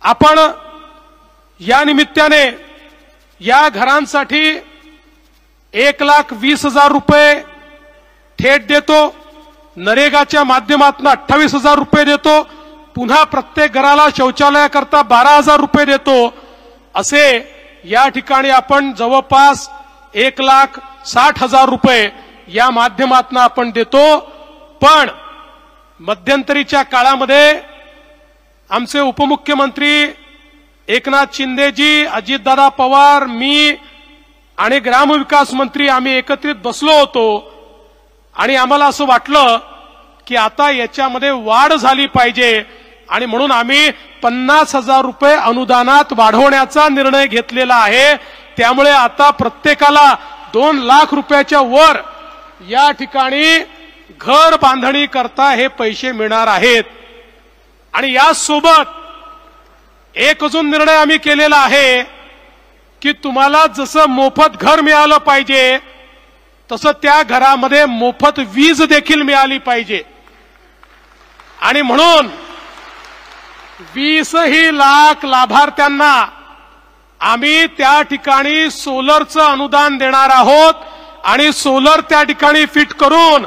आपण या निमित्ताने या घरांसाठी 1,20,000 रुपये थेट देतो, नरेगाच्या माध्यमातून 28,000 रुपये देतो, पुन्हा प्रत्येक घराला शौचालयाकरता 12,000 रुपये देतो, असे या ठिकाणी आपण जवळपास 1,60,000 रुपये या माध्यमातून आपण देतो। पण मध्यंतरीच्या काळामध्ये आमचे उपमुख्यमंत्री एकनाथ शिंदेजी, अजितदादा पवार, मी आणि ग्रामविकास मंत्री आम्ही एकत्रित बसलो होतो आणि आम्हाला असं वाटलं की आता याच्यामध्ये वाढ झाली पाहिजे आणि म्हणून आम्ही 50,000 रुपये अनुदानात वाढवण्याचा निर्णय घेतलेला आहे। त्यामुळे आता प्रत्येकाला 2 लाख रुपयाच्या वर या ठिकाणी घर बांधणी करता हे पैसे मिळणार आहेत। आणि यासोबत एक अजून निर्णय आम्ही केलेला आहे की तुम्हाला जसं मोफत घर मिळालं पाहिजे तसं त्या घरामध्ये मोफत वीज देखील मिळाली पाहिजे। आणि म्हणून 20 लाख लाभार्थ्यांना आम्ही त्या ठिकाणी सोलरचं अनुदान देणार आहोत आणि सोलर त्या ठिकाणी फिट करून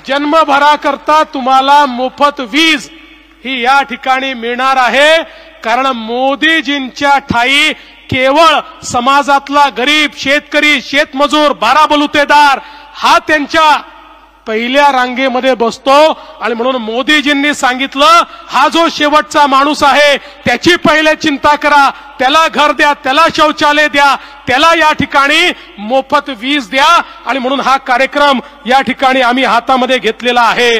जन्मभराकरता तुम्हाला मोफत वीज ही या ठिकाणी मिळणार आहे। कारण मोदीजींच्या ठाई केवळ समाजातला गरीब, शेतकरी, शेतमजूर, बाराबलुतेदार हा त्यांच्या पहिल्या रांगेमध्ये बसतो आणि म्हणून मोदीजींनी सांगितलं हा जो शेवटचा माणूस आहे त्याची पहिले चिंता करा, त्याला घर द्या, त्याला शौचालय द्या, त्याला या ठिकाणी मोफत वीज द्या। आणि म्हणून हा कार्यक्रम या ठिकाणी आम्ही हातामध्ये घेतलेला आहे।